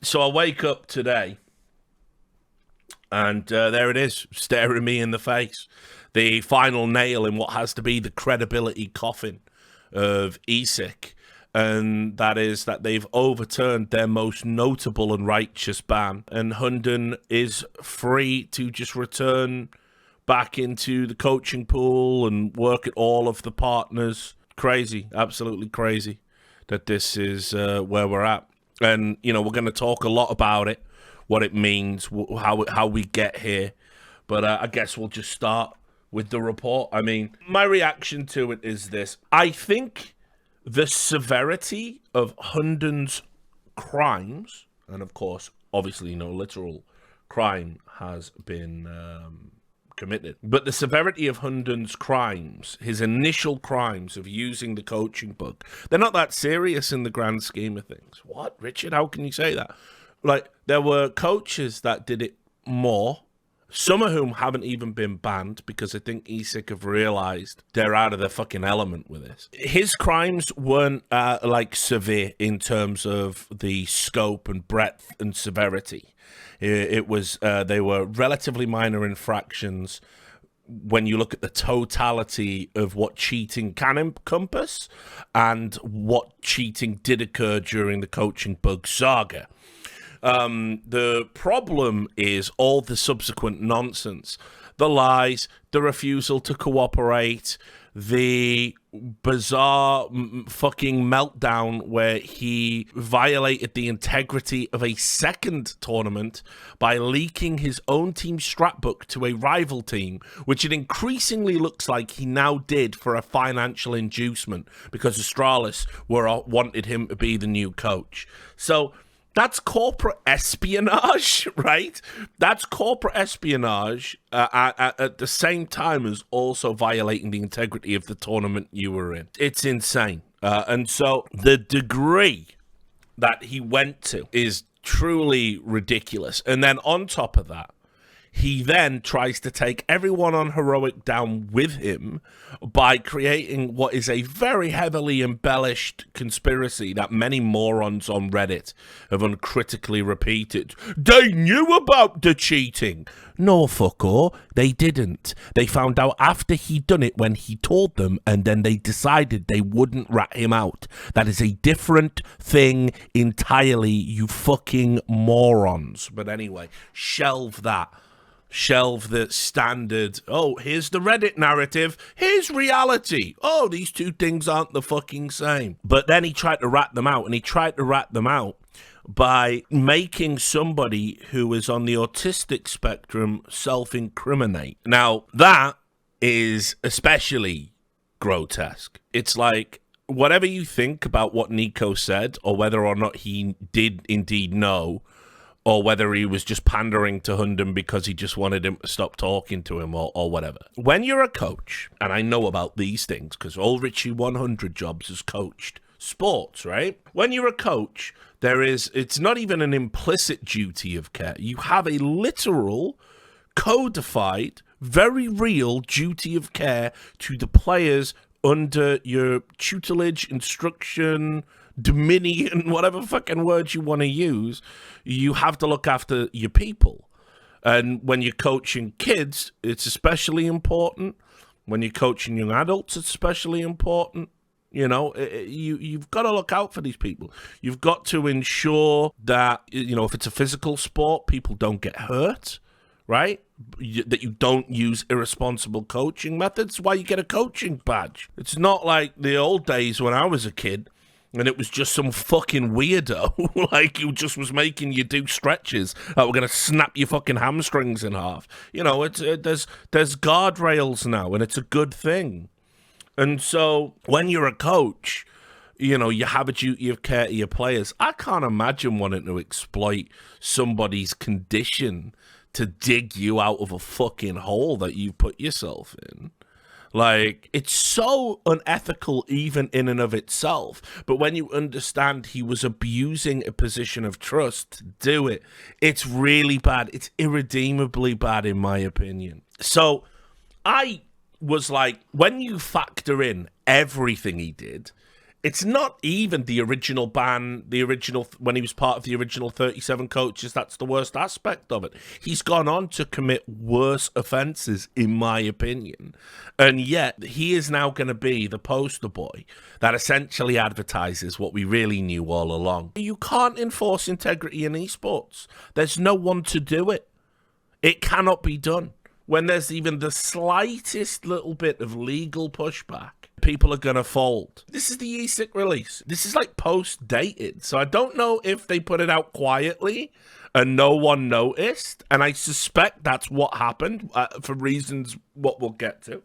So I wake up today, and there it is, staring me in the face. The final nail in what has to be the credibility coffin of ESIC. And that is that they've overturned their most notable and righteous ban. And Hunden is free to just return back into the coaching pool and work at all of the partners. Crazy, absolutely crazy that this is where we're at. And, you know, we're going to talk a lot about it, what it means, how we get here. But I guess we'll just start with the report. I mean, my reaction to it is this. I think the severity of Hunden's crimes, and of course, obviously no literal crime has been committed, but the severity of Hunden's crimes, his initial crimes of using the coaching book, they're not that serious in the grand scheme of things. What, Richard? How can you say that? Like, there were coaches that did it more, some of whom haven't even been banned because I think ESIC have realized they're out of their fucking element with this. His crimes weren't like severe in terms of the scope and breadth and severity. It was they were relatively minor infractions when you look at the totality of what cheating can encompass and what cheating did occur during the coaching bug saga. The problem is all the subsequent nonsense, the lies, the refusal to cooperate, the bizarre fucking meltdown where he violated the integrity of a second tournament by leaking his own team's scrapbook to a rival team, which it increasingly looks like he now did for a financial inducement because Astralis wanted him to be the new coach. So that's corporate espionage, right? That's corporate espionage at the same time as also violating the integrity of the tournament you were in. It's insane. And so the degree that he went to is truly ridiculous. And then on top of that, he then tries to take everyone on Heroic down with him by creating what is a very heavily embellished conspiracy that many morons on Reddit have uncritically repeated. They knew about the cheating. No, fucker, they didn't. They found out after he'd done it when he told them, and then they decided they wouldn't rat him out. That is a different thing entirely, you fucking morons. But anyway, shelve that. Shelve the standard, oh, here's the Reddit narrative, here's reality. Oh, these two things aren't the fucking same. But then he tried to rat them out, and he tried to rat them out by making somebody who is on the autistic spectrum self-incriminate. Now, that is especially grotesque. It's like, whatever you think about what Nico said, or whether or not he did indeed know, or whether he was just pandering to Hunden because he just wanted him to stop talking to him or whatever. When you're a coach, and I know about these things because all Richie 100 jobs has coached sports, right? When you're a coach, it's not even an implicit duty of care. You have a literal, codified, very real duty of care to the players under your tutelage, instruction, dominion, whatever fucking words you want to use. You have to look after your people. And when you're coaching kids, it's especially important. When you're coaching young adults, it's especially important. You know, you've got to look out for these people. You've got to ensure that, you know, if it's a physical sport, people don't get hurt, right? That you don't use irresponsible coaching methods. Why you get a coaching badge. It's not like the old days when I was a kid and it was just some fucking weirdo, like who just was making you do stretches that were going to snap your fucking hamstrings in half. You know, there's guardrails now, and it's a good thing. And so when you're a coach, you know, you have a duty of care to your players. I can't imagine wanting to exploit somebody's condition to dig you out of a fucking hole that you put yourself in. Like, it's so unethical even in and of itself. But when you understand he was abusing a position of trust to do it, it's really bad. It's irredeemably bad, in my opinion. So I was like, when you factor in everything he did, It's not even the original ban, when he was part of the original 37 coaches. That's the worst aspect of it. He's gone on to commit worse offences, in my opinion. And yet, he is now going to be the poster boy that essentially advertises what we really knew all along. You can't enforce integrity in esports. There's no one to do it. It cannot be done. When there's even the slightest little bit of legal pushback, people are going to fold. This is the ESIC release. This is like post-dated. So I don't know if they put it out quietly and no one noticed. And I suspect that's what happened for reasons what we'll get to.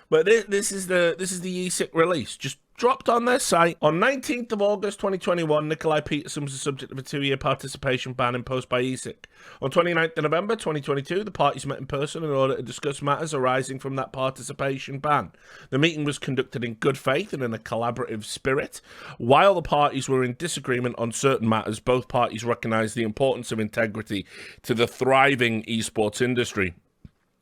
But this is the ESIC release. Just dropped on their site. On 19th of August 2021, Nikolai Peterson was the subject of a 2-year participation ban imposed by ESIC. On 29th of November 2022, the parties met in person in order to discuss matters arising from that participation ban. The meeting was conducted in good faith and in a collaborative spirit. While the parties were in disagreement on certain matters, both parties recognised the importance of integrity to the thriving esports industry.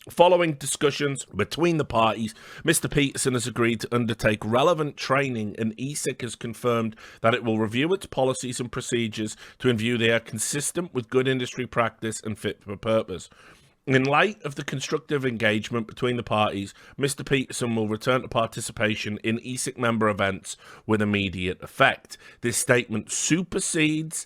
Following discussions between the parties, Mr. Peterson has agreed to undertake relevant training, and ESIC has confirmed that it will review its policies and procedures to ensure they are consistent with good industry practice and fit for purpose. In light of the constructive engagement between the parties, Mr. Peterson will return to participation in ESIC member events with immediate effect. This statement supersedes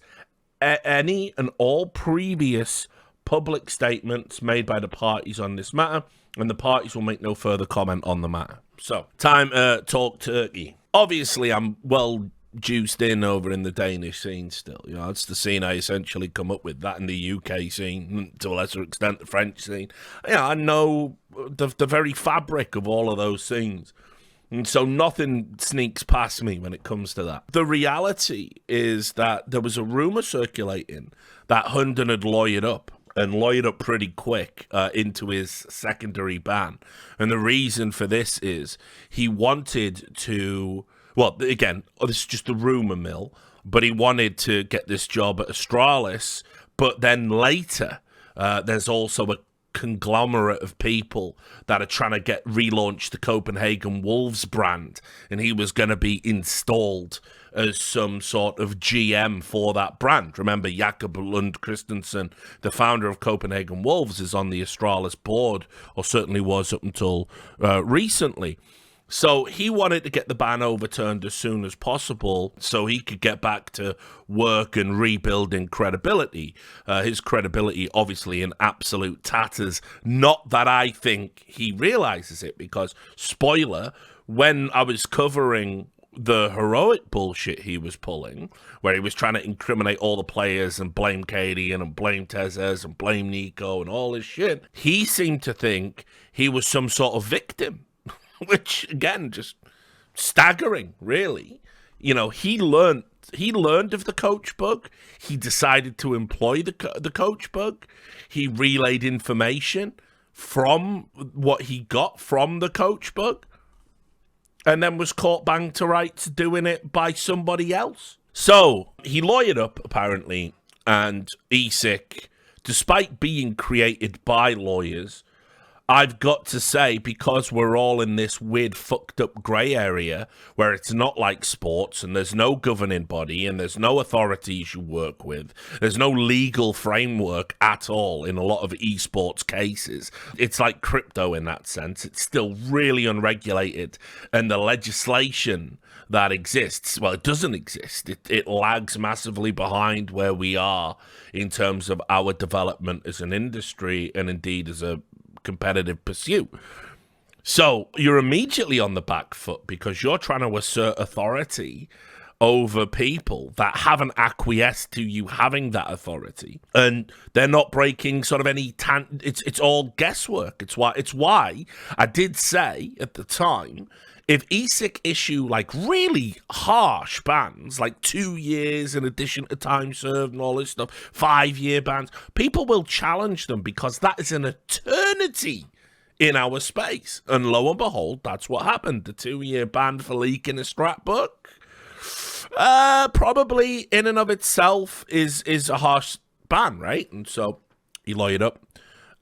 any and all previous public statements made by the parties on this matter, and the parties will make no further comment on the matter. So, time to talk Turkey. Obviously, I'm well juiced in over in the Danish scene still. You know, that's the scene I essentially come up with, that in the UK scene, to a lesser extent the French scene. Yeah, I know the very fabric of all of those scenes. And so nothing sneaks past me when it comes to that. The reality is that there was a rumour circulating that Hunden had lawyered up pretty quick into his secondary ban. And the reason for this is he wanted to, well, again, this is just a rumour mill, but he wanted to get this job at Astralis, but then later there's also a conglomerate of people that are trying to relaunch the Copenhagen Wolves brand, and he was going to be installed as some sort of GM for that brand. Remember, Jakob Lund Christensen, the founder of Copenhagen Wolves, is on the Astralis board, or certainly was up until recently. So he wanted to get the ban overturned as soon as possible so he could get back to work and rebuilding credibility. His credibility, obviously, in absolute tatters. Not that I think he realizes it, because, spoiler, when I was covering the heroic bullshit he was pulling, where he was trying to incriminate all the players and blame Katie and blame Tezes and blame Nico and all this shit, he seemed to think he was some sort of victim. Which, again, just staggering, really. You know, he learned of the coach bug. He decided to employ the coach bug. He relayed information from what he got from the coach bug, and then was caught bang to rights doing it by somebody else. So he lawyered up, apparently, and ESIC, despite being created by lawyers, I've got to say, because we're all in this weird fucked up grey area where it's not like sports and there's no governing body and there's no authorities you work with, there's no legal framework at all in a lot of esports cases. It's like crypto in that sense. It's still really unregulated, and the legislation that exists, well, it doesn't exist. It lags massively behind where we are in terms of our development as an industry and indeed as a competitive pursuit. So you're immediately on the back foot because you're trying to assert authority over people that haven't acquiesced to you having that authority, and they're not breaking sort of any it's all guesswork. It's why I did say at the time, if ESIC issue like really harsh bans, like 2 years in addition to time served and all this stuff, 5-year bans, people will challenge them because that is an eternity in our space. And lo and behold, that's what happened. The 2-year ban for leaking a scrapbook, probably in and of itself is a harsh ban, right? And so he lawyered up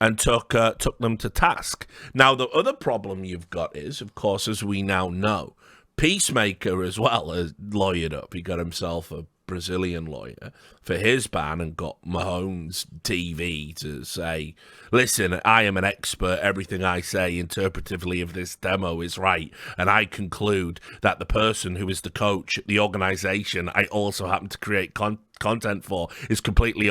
and took them to task. Now, the other problem you've got is, of course, as we now know, Peacemaker as well has lawyered up. He got himself a Brazilian lawyer for his ban and got Mahomes TV to say, listen, I am an expert. Everything I say interpretively of this demo is right. And I conclude that the person who is the coach, the organization I also happen to create content for, is completely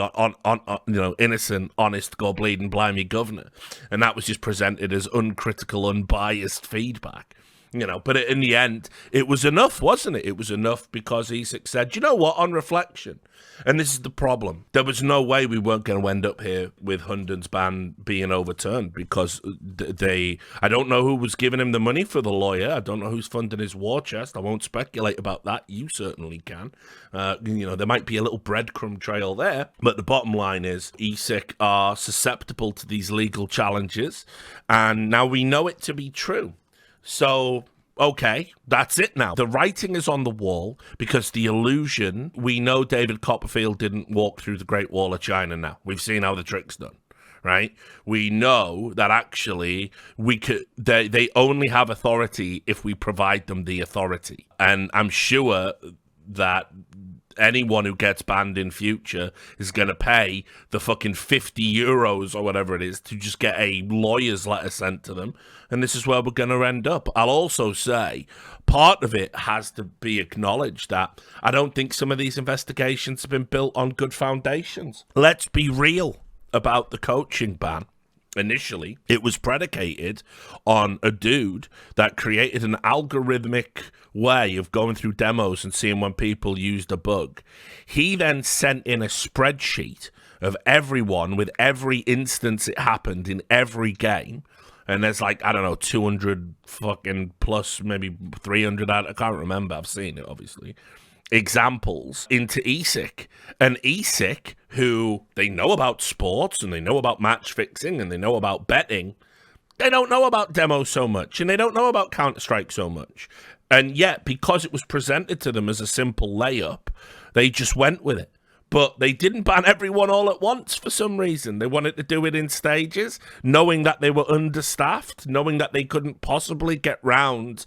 innocent, honest, go bleeding blimey governor. And that was just presented as uncritical, unbiased feedback. But in the end, it was enough, wasn't it? It was enough because ESIC said, you know what, on reflection, and this is the problem, there was no way we weren't going to end up here with Hunden's ban being overturned because I don't know who was giving him the money for the lawyer. I don't know who's funding his war chest. I won't speculate about that. You certainly can. There might be a little breadcrumb trail there. But the bottom line is ESIC are susceptible to these legal challenges. And now we know it to be true. So, okay, that's it now. The writing is on the wall because the illusion, we know David Copperfield didn't walk through the Great Wall of China now. We've seen how the trick's done, right? We know that actually they only have authority if we provide them the authority. And I'm sure that anyone who gets banned in future is going to pay the fucking 50 euros or whatever it is to just get a lawyer's letter sent to them. And this is where we're going to end up. I'll also say part of it has to be acknowledged that I don't think some of these investigations have been built on good foundations. Let's be real about the coaching ban. Initially, it was predicated on a dude that created an algorithmic way of going through demos and seeing when people used a bug. He then sent in a spreadsheet of everyone with every instance it happened in every game. And there's 200 fucking plus, maybe 300, I can't remember, I've seen it, obviously, examples into ESIC. And ESIC, who they know about sports and they know about match fixing and they know about betting, they don't know about demos so much and they don't know about Counter-Strike so much. And yet, because it was presented to them as a simple layup, they just went with it. But they didn't ban everyone all at once for some reason. They wanted to do it in stages, knowing that they were understaffed, knowing that they couldn't possibly get round,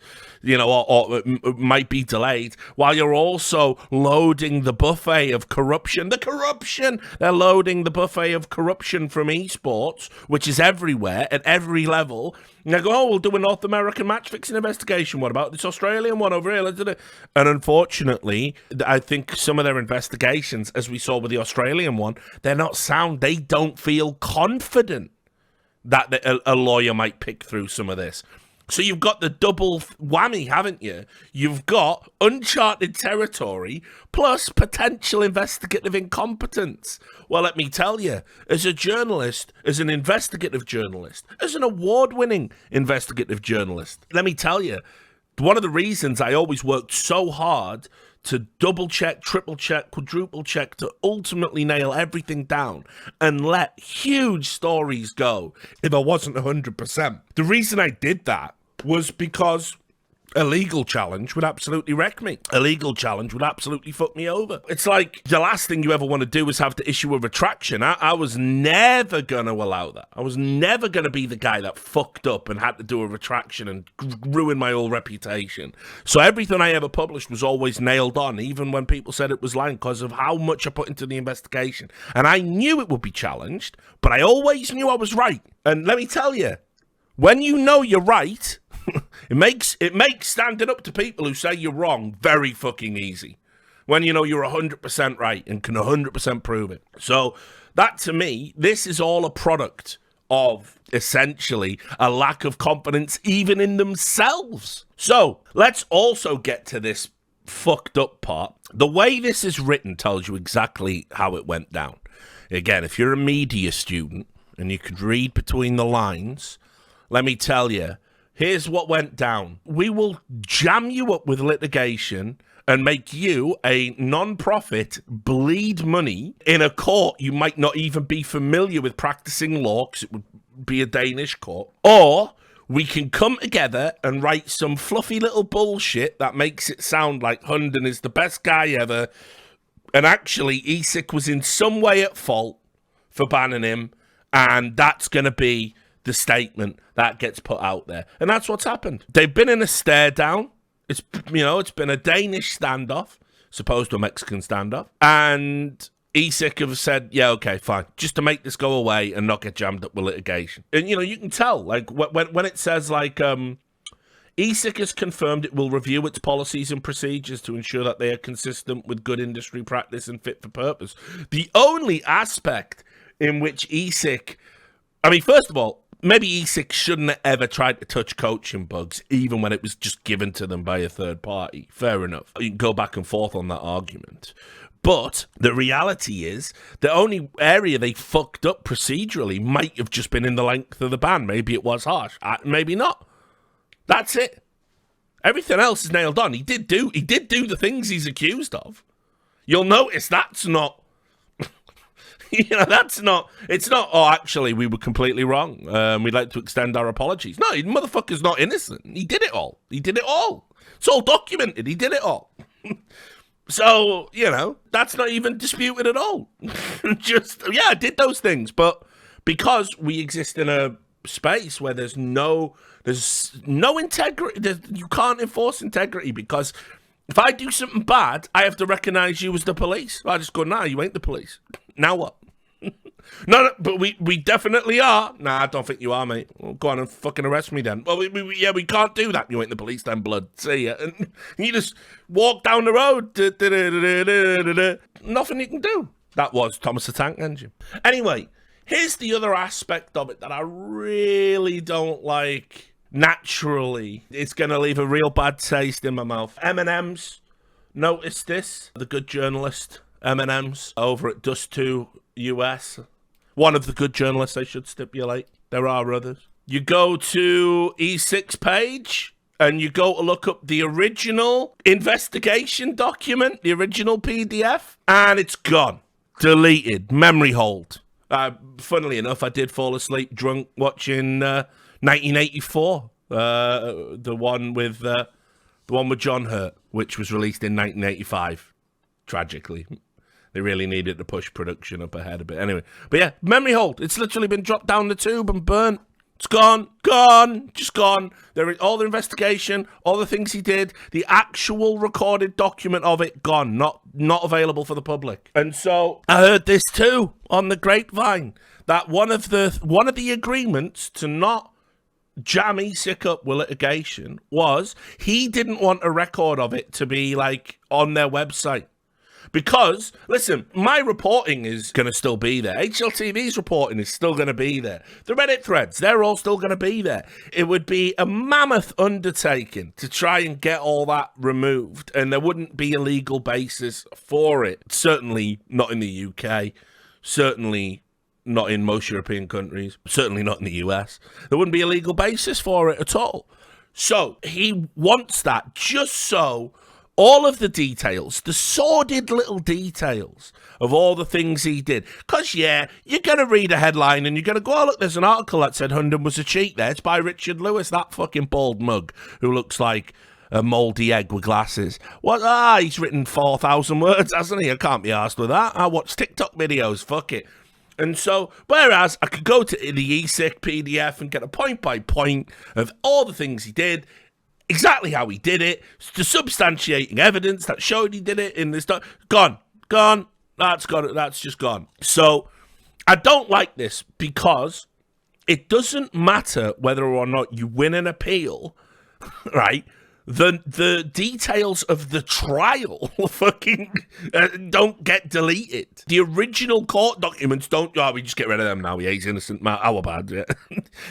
or it might be delayed, while you're also loading the buffet of corruption. The corruption! They're loading the buffet of corruption from esports, which is everywhere, at every level. And they go, we'll do a North American match-fixing investigation. What about this Australian one over here? Let's do it. And unfortunately, I think some of their investigations, as we saw with the Australian one, they're not sound. They don't feel confident that a lawyer might pick through some of this. So you've got the double whammy, haven't you? You've got uncharted territory plus potential investigative incompetence. Well, let me tell you, as a journalist, as an investigative journalist, as an award-winning investigative journalist, let me tell you, one of the reasons I always worked so hard to double-check, triple-check, quadruple-check, to ultimately nail everything down and let huge stories go if I wasn't 100%. The reason I did that was because a legal challenge would absolutely wreck me. A legal challenge would absolutely fuck me over. It's like the last thing you ever want to do is have to issue a retraction. I was never going to allow that. I was never going to be the guy that fucked up and had to do a retraction and ruin my whole reputation. So everything I ever published was always nailed on, even when people said it was lying, because of how much I put into the investigation. And I knew it would be challenged, but I always knew I was right. And let me tell you, when you know you're right, it makes standing up to people who say you're wrong very fucking easy. When you know you're 100% right and can 100% prove it. So that, to me, this is all a product of essentially a lack of confidence even in themselves. So let's also get to this fucked up part. The way this is written tells you exactly how it went down. Again, if you're a media student and you could read between the lines, let me tell you, here's what went down. We will jam you up with litigation and make you, a non-profit, bleed money in a court you might not even be familiar with practicing law, because it would be a Danish court. Or we can come together and write some fluffy little bullshit that makes it sound like Hunden is the best guy ever, and actually ESIC was in some way at fault for banning him, and that's going to be the statement that gets put out there. And that's what's happened. They've been in a stare down. It's been a Danish standoff, supposed to a Mexican standoff, and ESIC have said, yeah, okay, fine, just to make this go away and not get jammed up with litigation. And you can tell, like when it says like ESIC has confirmed it will review its policies and procedures to ensure that they are consistent with good industry practice and fit for purpose. The only aspect in which ESIC, I mean, first of all, maybe ESIC shouldn't have ever tried to touch coaching bugs, even when it was just given to them by a third party. Fair enough. You can go back and forth on that argument. But the reality is, the only area they fucked up procedurally might have just been in the length of the ban. Maybe it was harsh. Maybe not. That's it. Everything else is nailed on. He did do the things he's accused of. You'll notice that's not, it's not, oh, actually, we were completely wrong. We'd like to extend our apologies. No, the motherfucker's not innocent. He did it all. It's all documented. He did it all. So, that's not even disputed at all. I did those things. But because we exist in a space where there's no integrity, you can't enforce integrity, because if I do something bad, I have to recognize you as the police. I just go, nah, you ain't the police. Now what? No, but we definitely are. Nah, I don't think you are, mate. Well, go on and fucking arrest me then. Well, we can't do that. You ain't the police then, blood. See ya. And you just walk down the road. Nothing you can do. That was Thomas the Tank Engine. Anyway, here's the other aspect of it that I really don't like. Naturally, it's going to leave a real bad taste in my mouth. M&M's noticed this. The good journalist M&M's over at Dust2 US. One of the good journalists, I should stipulate. There are others. You go to ESIC's page and you go to look up the original investigation document, the original PDF, and it's gone. Deleted. Memory hold. Funnily enough, I did fall asleep drunk watching 1984, the one with John Hurt, which was released in 1985. Tragically, they really needed to push production up ahead a bit. Anyway, but yeah, memory hold. It's literally been dropped down the tube and burnt. It's gone, just gone. There is all the investigation, all the things he did, the actual recorded document of it, gone, not available for the public. And so I heard this too on the grapevine, that one of the agreements to not jam ESIC up with litigation was he didn't want a record of it to be like on their website. Because, listen, my reporting is going to still be there. HLTV's reporting is still going to be there. The Reddit threads, they're all still going to be there. It would be a mammoth undertaking to try and get all that removed, and there wouldn't be a legal basis for it. Certainly not in the UK. Certainly not in most European countries. Certainly not in the US. There wouldn't be a legal basis for it at all. So he wants that just so all of the details, the sordid little details of all the things he did. Because, yeah, you're going to read a headline and you're going to go, oh, look, there's an article that said Hunden was a cheat there. It's by Richard Lewis, that fucking bald mug who looks like a mouldy egg with glasses. What? He's written 4,000 words, hasn't he? I can't be arsed with that. I watch TikTok videos, fuck it. And so, whereas I could go to the ESIC PDF and get a point-by-point of all the things he did, exactly how he did it, the substantiating evidence that showed he did it in this. Gone. That's just gone. So I don't like this because it doesn't matter whether or not you win an appeal, right? The details of the trial fucking don't get deleted. The original court documents don't. Oh, we just get rid of them now. Yeah, he's innocent. Our bad. Yeah.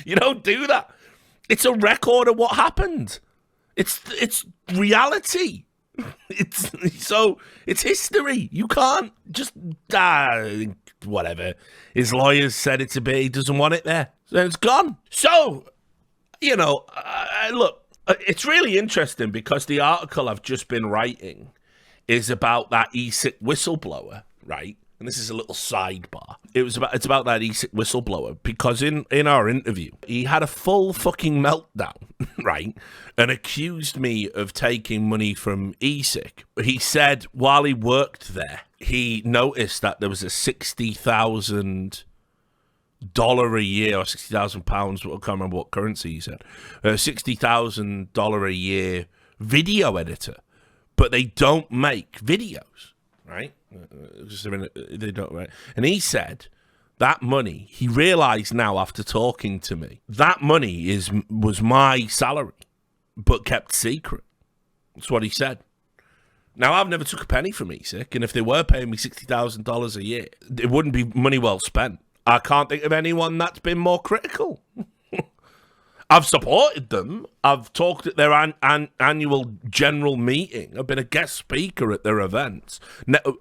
You don't do that. It's a record of what happened. It's reality. It's history. You can't just whatever his lawyers said it to be. He doesn't want it there, so it's gone. So look, it's really interesting because the article I've just been writing is about that ESIC whistleblower, right? And this is a little sidebar. It's about that ESIC whistleblower because in our interview, he had a full fucking meltdown, right? And accused me of taking money from ESIC. He said while he worked there, he noticed that there was a $60,000 a year or £60,000. I can't remember what currency he said. $60,000 a year video editor, but they don't make videos, right? They don't, right? And he said that money, he realized now after talking to me, that money was my salary, but kept secret. That's what he said. Now, I've never took a penny from ESIC, and if they were paying me $60,000 a year, it wouldn't be money well spent. I can't think of anyone that's been more critical. I've supported them. I've talked at their annual general meeting. I've been a guest speaker at their events.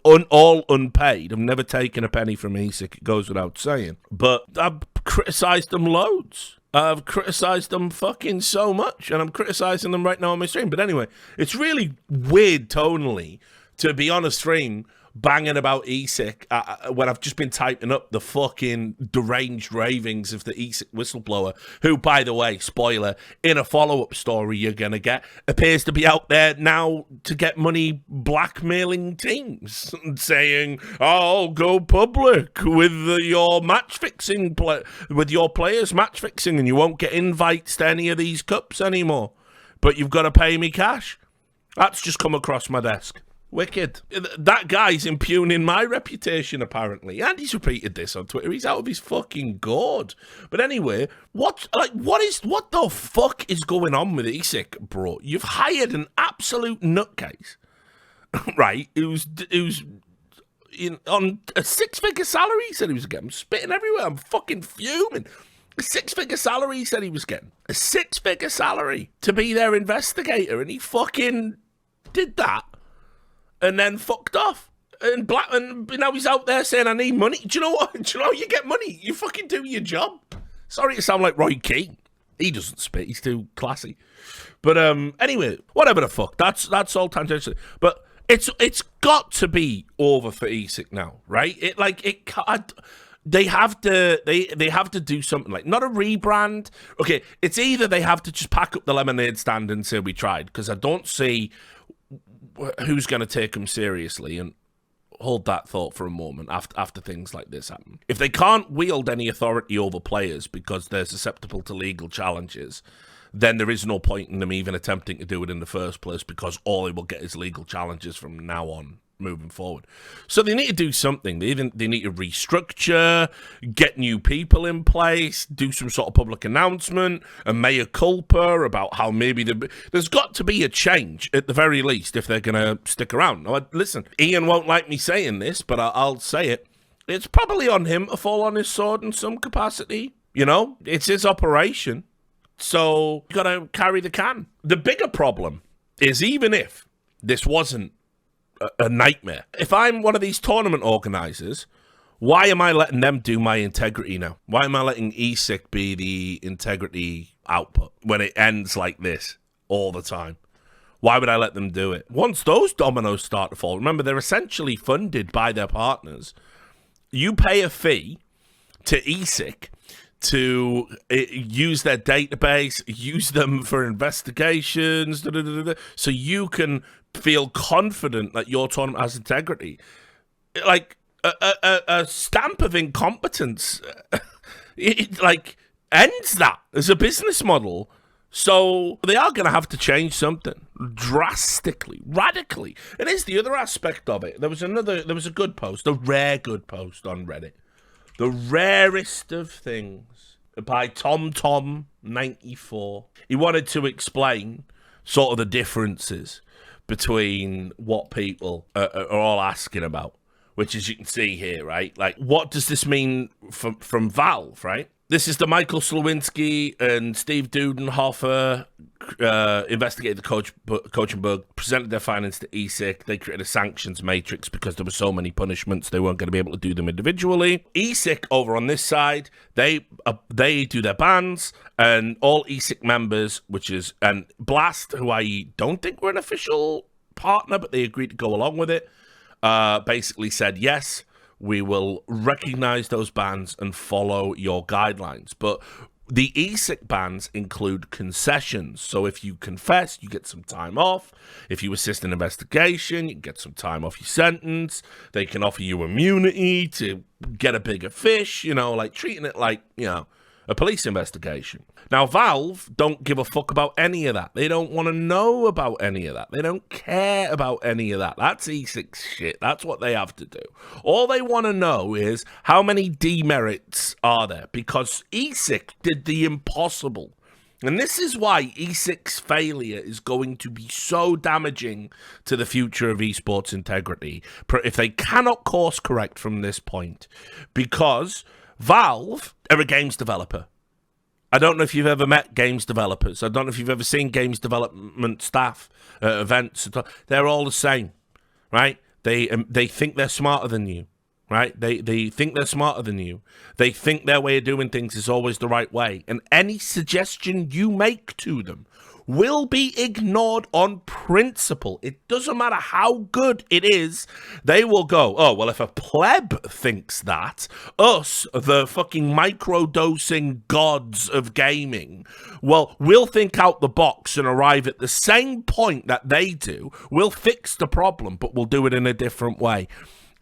All unpaid. I've never taken a penny from ESIC, it goes without saying. But I've criticised them loads. I've criticised them fucking so much, and I'm criticising them right now on my stream. But anyway, it's really weird tonally to be on a stream banging about ESIC when I've just been typing up the fucking deranged ravings of the ESIC whistleblower, who, by the way, spoiler, in a follow-up story you're going to get, appears to be out there now to get money blackmailing teams, saying, "I'll go public with your match-fixing, with your players match-fixing, and you won't get invites to any of these cups anymore, but you've got to pay me cash." That's just come across my desk. Wicked. That guy's impugning my reputation, apparently. And he's repeated this on Twitter. He's out of his fucking gourd. But anyway, what the fuck is going on with ESIC, bro? You've hired an absolute nutcase, right? Who's on a six-figure salary, he said he was getting. I'm spitting everywhere. I'm fucking fuming. A six-figure salary, he said he was getting. A six-figure salary to be their investigator. And he fucking did that. And then fucked off. And now he's out there saying, "I need money." Do you know what? Do you know how you get money? You fucking do your job. Sorry to sound like Roy Keane. He doesn't spit. He's too classy. But anyway, whatever the fuck. That's all tangential. But it's got to be over for ESIC now, right? They have to do something, like, not a rebrand. Okay, it's either they have to just pack up the lemonade stand and say we tried, because I don't see who's going to take them seriously. And hold that thought for a moment after things like this happen. If they can't wield any authority over players because they're susceptible to legal challenges, then there is no point in them even attempting to do it in the first place, because all they will get is legal challenges from now on moving forward. So they need to do something. They need to restructure, get new people in place, do some sort of public announcement, a mea culpa about how maybe there's got to be a change at the very least if they're going to stick around. Now, listen, Ian won't like me saying this, but I'll say it. It's probably on him to fall on his sword in some capacity. You know, it's his operation. So you got to carry the can. The bigger problem is, even if this wasn't a nightmare, if I'm one of these tournament organizers, why am I letting them do my integrity now? Why am I letting ESIC be the integrity output when it ends like this all the time? Why would I let them do it? Once those dominoes start to fall, remember, they're essentially funded by their partners. You pay a fee to ESIC to use their database, use them for investigations, so you can feel confident that your tournament has integrity. Like, a stamp of incompetence, it like ends that as a business model. So they are going to have to change something drastically, radically. And here's the other aspect of it. There was a good post, a rare good post on Reddit. The rarest of things, by TomTom94. He wanted to explain sort of the differences between what people are all asking about, which, as you can see here, right? Like, what does this mean from Valve, right? This is the Michael Slawinski and Steve Dudenhofer investigated the coaching bug, presented their findings to ESIC. They created a sanctions matrix because there were so many punishments they weren't going to be able to do them individually. ESIC over on this side, they do their bans, and all ESIC members, and Blast, who I don't think were an official partner, but they agreed to go along with it, basically said yes, we will recognize those bans and follow your guidelines. But the ESIC bans include concessions. So if you confess, you get some time off. If you assist in investigation, you get some time off your sentence. They can offer you immunity to get a bigger fish, like treating it like, a police investigation. Now, Valve don't give a fuck about any of that. They don't want to know about any of that. They don't care about any of that. That's ESIC shit. That's what they have to do. All they want to know is how many demerits are there, because ESIC did the impossible. And this is why ESIC's failure is going to be so damaging to the future of esports integrity if they cannot course correct from this point. Because Valve are a games developer. I don't know if you've ever met games developers. I don't know if you've ever seen games development staff at events. They're all the same, right? They think they're smarter than you. Right? They think they're smarter than you. They think their way of doing things is always the right way. And any suggestion you make to them will be ignored on principle. It doesn't matter how good it is. They will go, oh, well, if a pleb thinks that, us, the fucking microdosing gods of gaming, well, we'll think out the box and arrive at the same point that they do. We'll fix the problem, but we'll do it in a different way.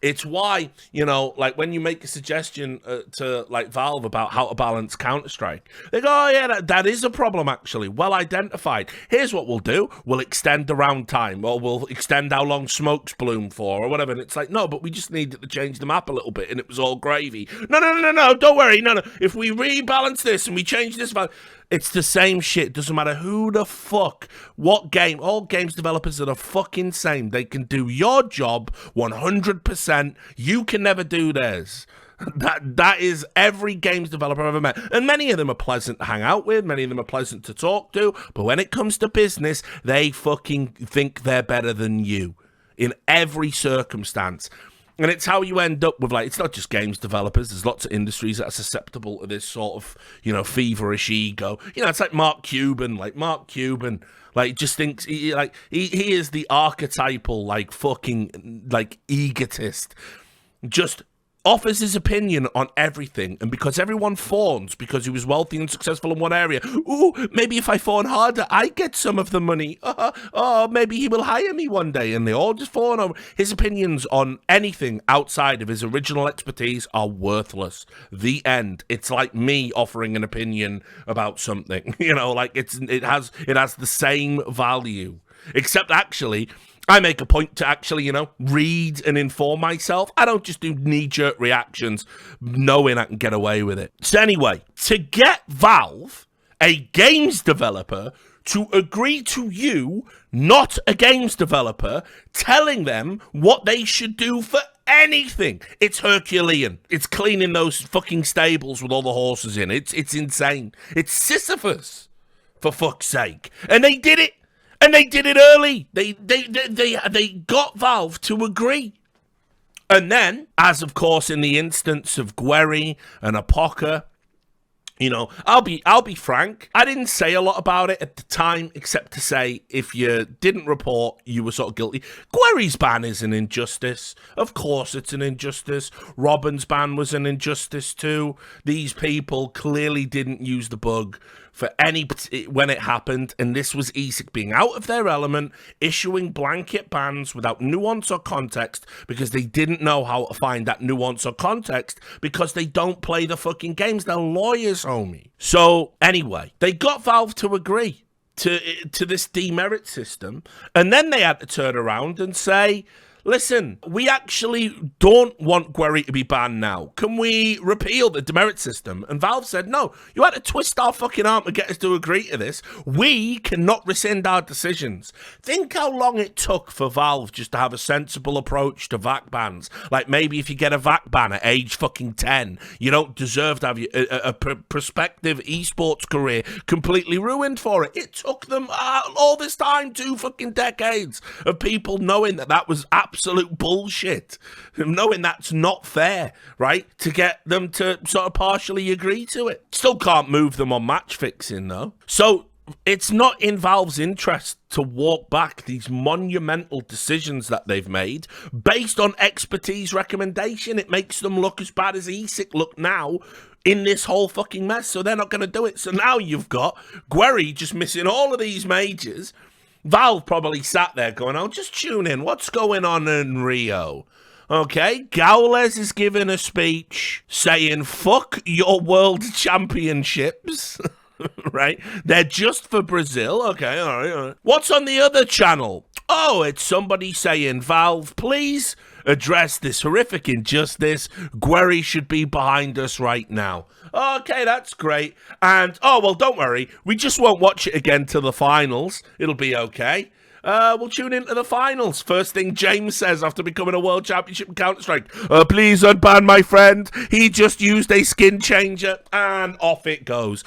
It's why, you know, like when you make a suggestion to like Valve about how to balance Counter-Strike, they go, oh yeah, that is a problem actually, well identified. Here's what we'll do. We'll extend the round time, or we'll extend how long smokes bloom for, or whatever. And it's like, no, but we just needed to change the map a little bit and it was all gravy. No, don't worry. No. If we rebalance this and we change this value, it's the same shit. Doesn't matter who the fuck, what game. All games developers are the fucking same. They can do your job 100%. You can never do theirs. That is every games developer I've ever met. And many of them are pleasant to hang out with. Many of them are pleasant to talk to. But when it comes to business, they fucking think they're better than you in every circumstance. And it's how you end up with, like, it's not just games developers. There's lots of industries that are susceptible to this sort of, you know, feverish ego. You know, it's like Mark Cuban. Like, just thinks, he is the archetypal, like, fucking, like, egotist. Just offers his opinion on everything, and because everyone fawns because he was wealthy and successful in one area, ooh, maybe if I fawn harder, I get some of the money. Oh, maybe he will hire me one day, and they all just fawn over. His opinions on anything outside of his original expertise are worthless. The end. It's like me offering an opinion about something, you know, like it has the same value, except actually I make a point to actually, you know, read and inform myself. I don't just do knee-jerk reactions knowing I can get away with it. So anyway, to get Valve, a games developer, to agree to you, not a games developer, telling them what they should do for anything, it's Herculean. It's cleaning those fucking stables with all the horses in. It's insane. It's Sisyphus, for fuck's sake. And they did it. And they did it early. They got Valve to agree. And then, as of course in the instance of Guerry and Apoca, you know, I'll be frank. I didn't say a lot about it at the time, except to say if you didn't report, you were sort of guilty. Guerry's ban is an injustice. Of course it's an injustice. Robin's ban was an injustice too. These people clearly didn't use the bug for when it happened, and this was ESIC being out of their element, issuing blanket bans without nuance or context, because they didn't know how to find that nuance or context, because they don't play the fucking games. They're lawyers, homie. So anyway, they got Valve to agree to this demerit system, and then they had to turn around and say, listen, we actually don't want Guerry to be banned now. Can we repeal the demerit system? And Valve said, no, you had to twist our fucking arm to get us to agree to this. We cannot rescind our decisions. Think how long it took for Valve just to have a sensible approach to VAC bans. Like, maybe if you get a VAC ban at age fucking 10, you don't deserve to have a prospective esports career completely ruined for it. It took them all this time, 2 fucking decades of people knowing that was absolute bullshit, knowing that's not fair, right? To get them to sort of partially agree to it. Still can't move them on match fixing though. So it's not in Valve's interest to walk back these monumental decisions that they've made based on expertise recommendation. It makes them look as bad as ESIC look now in this whole fucking mess. So they're not going to do it. So now you've got Guerry just missing all of these majors. Valve probably sat there going, oh, just tune in. What's going on in Rio? Okay, Gaules is giving a speech saying, fuck your world championships. Right? They're just for Brazil. Okay, all right. What's on the other channel? Oh, it's somebody saying, Valve, please address this horrific injustice. Guerri should be behind us right now. Okay, that's great. And, oh, well, don't worry. We just won't watch it again till the finals. It'll be okay. We'll tune into the finals. First thing James says after becoming a world championship in Counter-Strike. Please unban my friend. He just used a skin changer. And off it goes.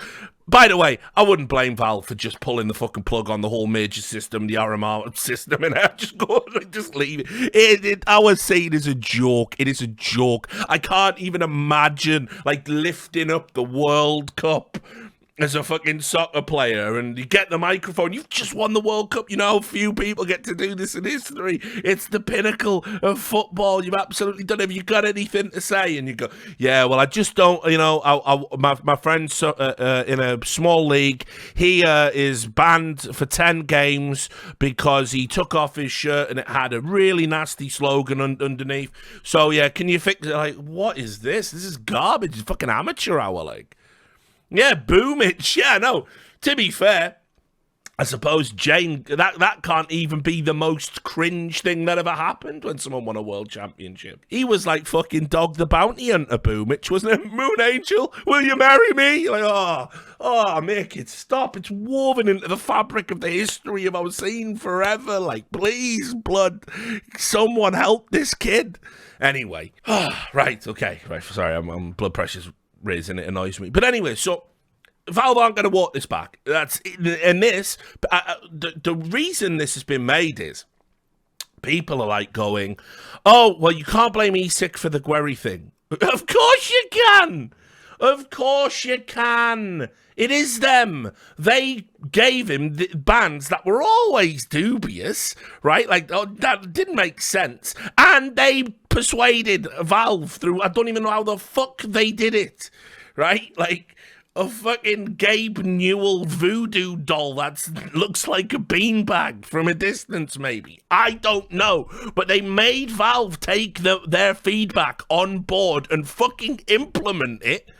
By the way, I wouldn't blame Valve for just pulling the fucking plug on the whole major system, the RMR system, and just leave it. Our scene is a joke. It is a joke. I can't even imagine, like, lifting up the World Cup as a fucking soccer player, and you get the microphone. You've just won the World Cup. You know how few people get to do this in history. It's the pinnacle of football. You've absolutely done it. Have you got anything to say? And you go, yeah, well, I just don't, you know, my friend's in a small league. He is banned for 10 games because he took off his shirt and it had a really nasty slogan underneath. So, yeah, can you fix it? Like, what is this? This is garbage. It's fucking amateur hour, like. Yeah, boom it. Yeah, no. To be fair, I suppose Jane, that can't even be the most cringe thing that ever happened when someone won a world championship. He was like fucking Dog the Bounty Hunter, Boomich, wasn't it? Moon Angel, will you marry me? Like, make it stop. It's woven into the fabric of the history of our scene forever. Like, please, blood, someone help this kid. Anyway, right, okay, right. Sorry, I'm blood pressure's raising, it annoys me. But anyway, so Valve aren't going to walk this back. The reason this has been made is people are like going, oh, well, you can't blame ESIC for the Guerri thing. Of course you can. Of course you can. It is them. They gave him the bans that were always dubious, right? Like, that didn't make sense. And they persuaded Valve through, I don't even know how the fuck they did it, right? Like, a fucking Gabe Newell voodoo doll that looks like a beanbag from a distance, maybe. I don't know. But they made Valve take their feedback on board and fucking implement it.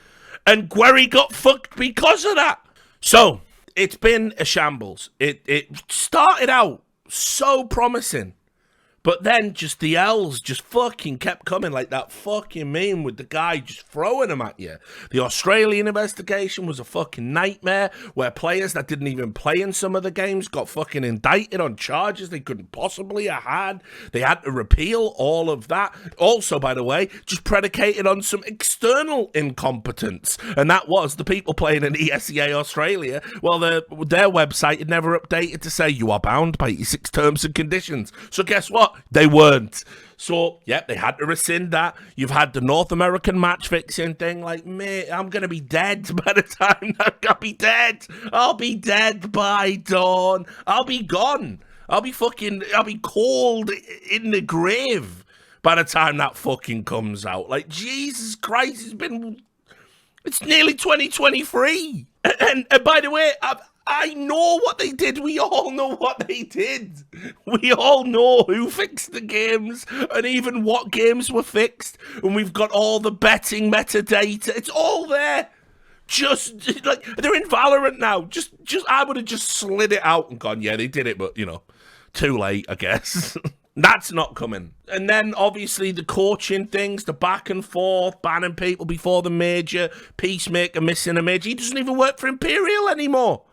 And Guerri got fucked because of that. So, it's been a shambles. It started out so promising. But then just the L's just fucking kept coming, like that fucking meme with the guy just throwing them at you. The Australian investigation was a fucking nightmare where players that didn't even play in some of the games got fucking indicted on charges they couldn't possibly have had. They had to repeal all of that. Also, by the way, just predicated on some external incompetence. And that was the people playing in ESEA Australia. Well, their website had never updated to say you are bound by ESIC's terms and conditions. So guess what? They weren't. So, yeah, they had to rescind that. You've had the North American match fixing thing. Like, mate, I'm going to be dead by the time I'll be dead. I'll be dead by dawn. I'll be gone. I'll be cold in the grave by the time that fucking comes out. Like, Jesus Christ, it's nearly 2023. And by the way, I know what they did. We all know what they did. We all know who fixed the games and even what games were fixed. And we've got all the betting metadata. It's all there. Just like they're in Valorant now. Just I would have just slid it out and gone, yeah, they did it, but too late, I guess. That's not coming. And then, obviously, the coaching things, the back and forth, banning people before the major, Peacemaker missing a major. He doesn't even work for Imperial anymore.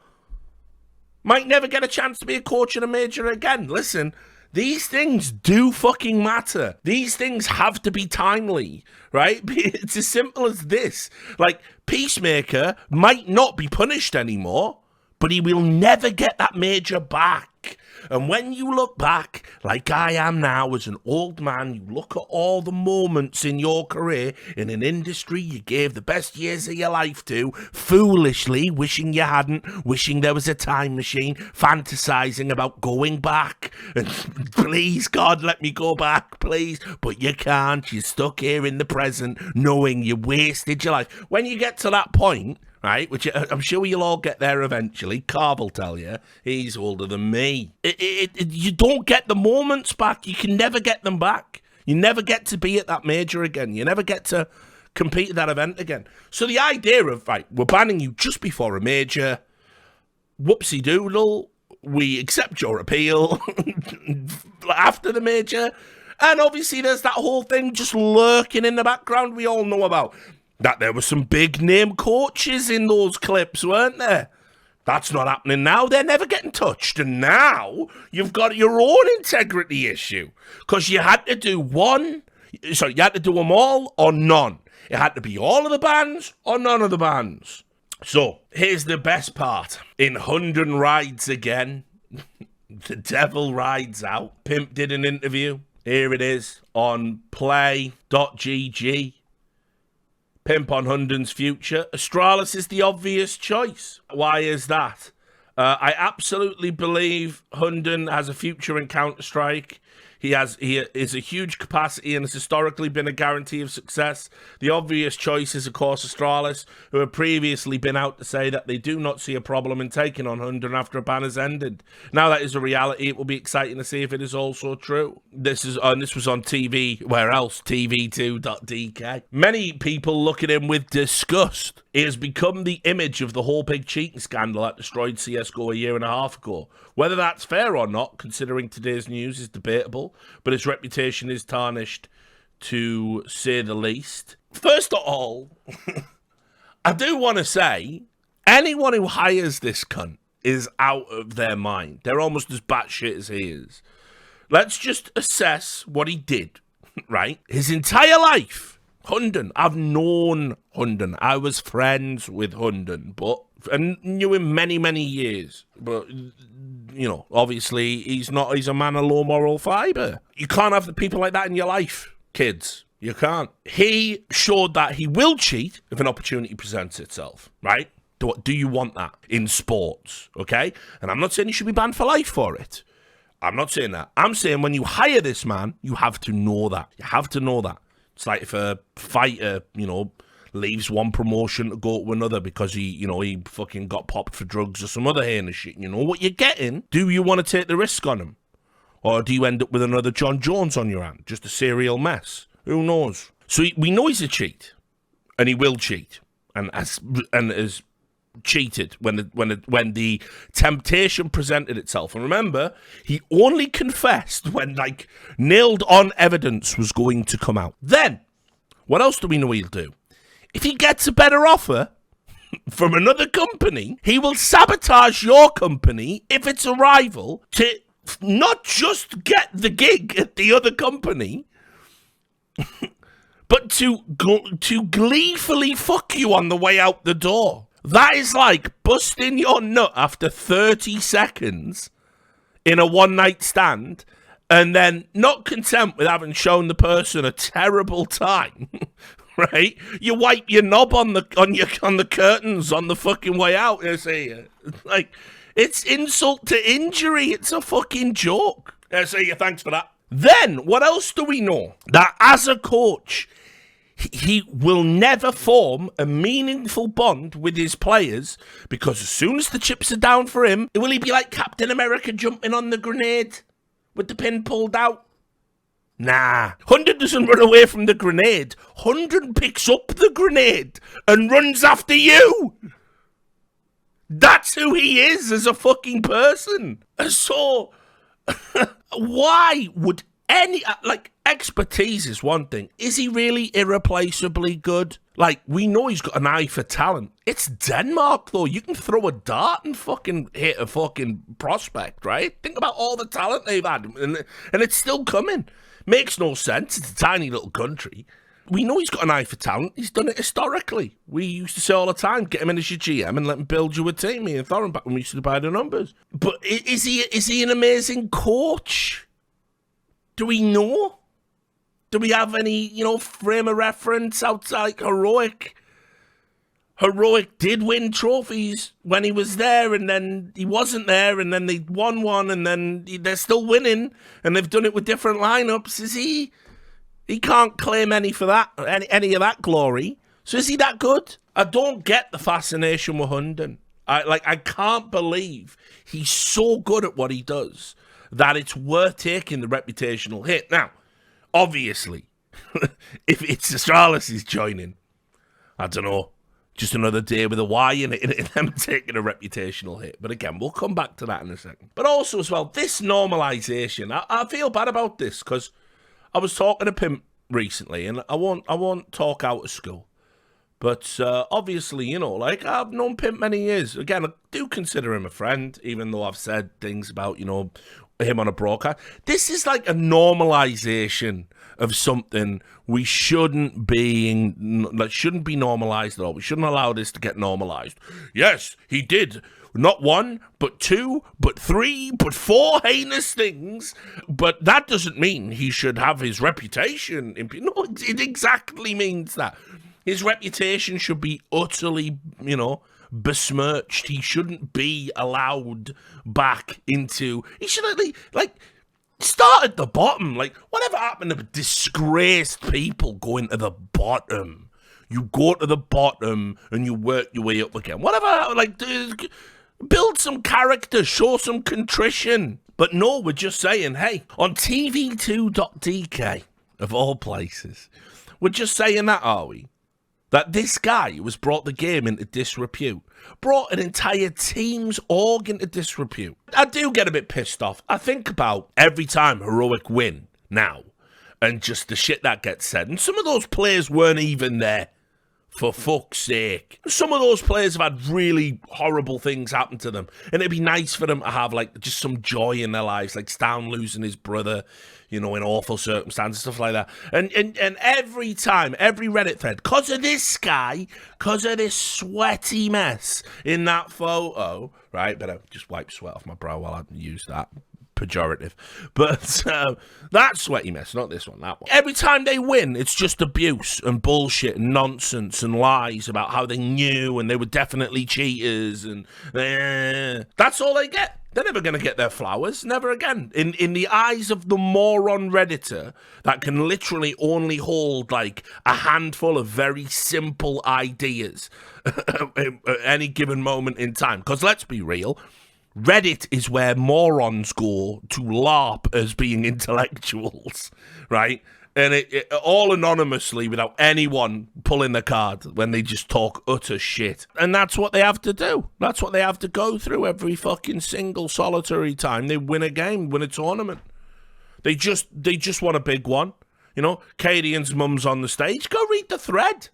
Might never get a chance to be a coach in a major again. Listen, these things do fucking matter. These things have to be timely, right? It's as simple as this. Like, Peacemaker might not be punished anymore, but he will never get that major back. And when you look back, like I am now as an old man, you look at all the moments in your career in an industry you gave the best years of your life to, foolishly wishing you hadn't, wishing there was a time machine, fantasizing about going back. And please, God, let me go back, please. But you can't. You're stuck here in the present, knowing you wasted your life. When you get to that point, right, which I'm sure you'll all get there eventually. Carv will tell you. He's older than me. You don't get the moments back. You can never get them back. You never get to be at that major again. You never get to compete at that event again. So the idea of, right, we're banning you just before a major, whoopsie doodle, we accept your appeal after the major. And obviously there's that whole thing just lurking in the background we all know about. That there were some big name coaches in those clips, weren't there? That's not happening now. They're never getting touched. And now you've got your own integrity issue. Because you had to do you had to do them all or none. It had to be all of the bans or none of the bans. So, here's the best part. In Hunden rides again. The devil rides out. Pimp did an interview. Here it is on play.gg. Pimp on Hunden's future. Astralis is the obvious choice. Why is that? I absolutely believe Hunden has a future in Counter-Strike. He is a huge capacity and has historically been a guarantee of success. The obvious choice is, of course, Astralis, who have previously been out to say that they do not see a problem in taking on Hunden after a ban has ended. Now that is a reality. It will be exciting to see if it is also true. This was on TV. Where else? TV2.dk. Many people look at him with disgust. He has become the image of the whole big cheating scandal that destroyed CSGO a year and a half ago. Whether that's fair or not, considering today's news, is debatable, but his reputation is tarnished, to say the least. First of all, I do want to say, anyone who hires this cunt is out of their mind. They're almost as batshit as he is. Let's just assess what he did, right? His entire life, Hunden. I've known Hunden. I was friends with Hunden, and knew him many, many years. But, you know, obviously he's a man of low moral fibre. You can't have the people like that in your life, kids. You can't. He showed that he will cheat if an opportunity presents itself, right? Do you want that in sports, okay? And I'm not saying you should be banned for life for it. I'm not saying that. I'm saying when you hire this man, you have to know that. You have to know that. It's like if a fighter, you know, leaves one promotion to go to another because he fucking got popped for drugs or some other heinous shit. You know what you're getting? Do you want to take the risk on him? Or do you end up with another John Jones on your hand? Just a serial mess? Who knows? So we know he's a cheat. And he will cheat. And has cheated when the temptation presented itself. And remember, he only confessed when, like, nailed on evidence was going to come out. Then, what else do we know he'll do? If he gets a better offer from another company, he will sabotage your company if it's a rival to not just get the gig at the other company, but to gleefully fuck you on the way out the door. That is like busting your nut after 30 seconds in a one-night stand, and then not content with having shown the person a terrible time, right? You wipe your knob on the curtains on the fucking way out. You see, like, it's insult to injury. It's a fucking joke. I say, thanks for that. Then what else do we know? That as a coach, he will never form a meaningful bond with his players, because as soon as the chips are down for him, will he be like Captain America jumping on the grenade with the pin pulled out? Nah. Hunden doesn't run away from the grenade. Hunden picks up the grenade and runs after you. That's who he is as a fucking person. So, why would expertise is one thing. Is he really irreplaceably good? Like, we know he's got an eye for talent. It's Denmark, though. You can throw a dart and fucking hit a fucking prospect, right? Think about all the talent they've had, and it's still coming. Makes no sense. It's a tiny little country. We know he's got an eye for talent. He's done it historically. We used to say all the time, get him in as your GM and let him build you a team. Me and Thorin back when we used to buy the numbers. But is he an amazing coach? Do we know? Do we have any, frame of reference outside, like, heroic? Heroic did win trophies when he was there, and then he wasn't there, and then they won one, and then they're still winning, and they've done it with different lineups. Is he? He can't claim any for that, any of that glory. So is he that good? I don't get the fascination with Hunden. I can't believe he's so good at what he does that it's worth taking the reputational hit. Now, Obviously, if it's Astralis is joining, I don't know, just another day with a Y in it, and them taking a reputational hit. But again, we'll come back to that in a second. But also as well, this normalisation, I feel bad about this, because I was talking to Pimp recently, and I won't talk out of school. But obviously, you know, like, I've known Pimp many years. Again, I do consider him a friend, even though I've said things about, you know, him on a broadcast. This is like a normalization of something we shouldn't be normalized at all. We shouldn't allow this to get normalized. Yes, he did not one, but two, but three, but four heinous things. But that doesn't mean he should have his reputation. No, it exactly means that. His reputation should be utterly, you know, besmirched. He shouldn't be allowed back into... He should like start at the bottom. Like, whatever happened to disgraced people going to the bottom? You go to the bottom and you work your way up again. Whatever, like, build some character, show some contrition. But no, we're just saying, hey, on TV2.dk, of all places, we're just saying that, are we? That this guy who has brought the game into disrepute, brought an entire team's org into disrepute. I do get a bit pissed off. I think about every time Heroic win now, and just the shit that gets said. And some of those players weren't even there, for fuck's sake. Some of those players have had really horrible things happen to them. And it'd be nice for them to have, like, just some joy in their lives, like Stan losing his brother, you know, in awful circumstances, stuff like that. And every time, every Reddit thread, because of this guy, because of this sweaty mess in that photo, right? Better just wipe sweat off my brow while I use that pejorative. But that sweaty mess, not this one, that one. Every time they win, it's just abuse and bullshit and nonsense and lies about how they knew and they were definitely cheaters, and that's all they get. They're never going to get their flowers, never again. In the eyes of the moron Redditor that can literally only hold like a handful of very simple ideas at any given moment in time. Because let's be real, Reddit is where morons go to LARP as being intellectuals, right? And it all anonymously without anyone pulling the card when they just talk utter shit. And that's what they have to do. That's what they have to go through every fucking single solitary time they win a game, win a tournament. They just want a big one. You know, Cadian's mum's on the stage. Go read the thread.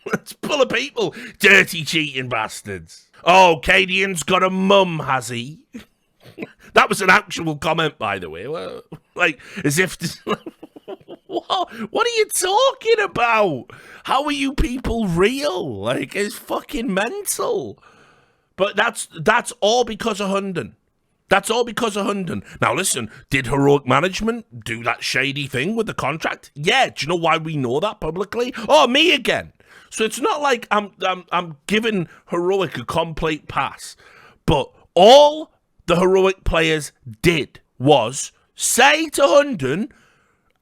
It's full of people. Dirty cheating bastards. Oh, Cadian's got a mum, has he? That was an actual comment, by the way. Well, like, as if... What are you talking about? How are you people real? Like, it's fucking mental. But that's all because of Hunden. That's all because of Hunden. Now listen, did Heroic Management do that shady thing with the contract? Yeah, do you know why we know that publicly? Oh, me again. So it's not like I'm giving Heroic a complete pass. But all the Heroic players did was say to Hunden,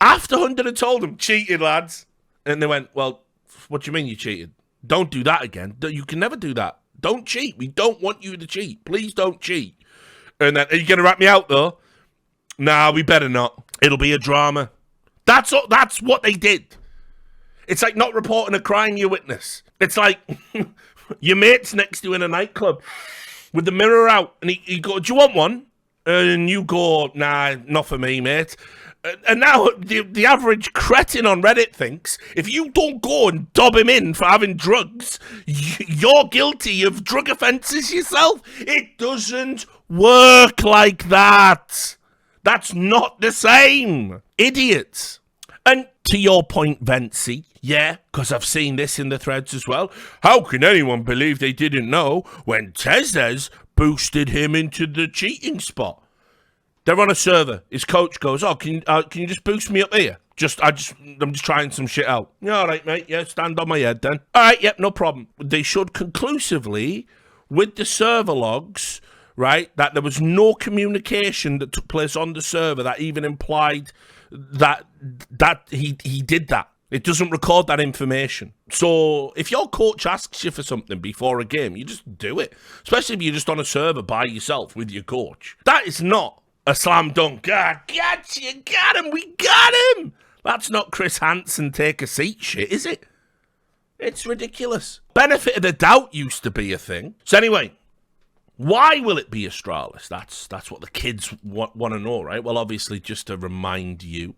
after Hunden had told them, cheated, lads. And they went, well, what do you mean you cheated? Don't do that again. You can never do that. Don't cheat. We don't want you to cheat. Please don't cheat. And then, are you going to rat me out, though? Nah, we better not. It'll be a drama. That's what they did. It's like not reporting a crime you witness. It's like your mate's next to you in a nightclub with the mirror out. And he go, do you want one? And you go, nah, not for me, mate. And now the average cretin on Reddit thinks if you don't go and dob him in for having drugs, you're guilty of drug offences yourself. It doesn't work like that. That's not the same. Idiots. And to your point, Vency, yeah, because I've seen this in the threads as well. How can anyone believe they didn't know when Tezes boosted him into the cheating spot? They're on a server. His coach goes, oh, can you just boost me up here? I'm just trying some shit out. Yeah, all right, mate. Yeah, stand on my head then. All right, yep, no problem. They showed conclusively with the server logs, right, that there was no communication that took place on the server that even implied that he did that. It doesn't record that information. So if your coach asks you for something before a game, you just do it. Especially if you're just on a server by yourself with your coach. That is not a slam dunk. Ah, gotcha, got him, we got him. That's not Chris Hansen take a seat shit, is it? It's ridiculous. Benefit of the doubt used to be a thing. So anyway, why will it be Astralis? That's what the kids want to know, right? Well, obviously, just to remind you,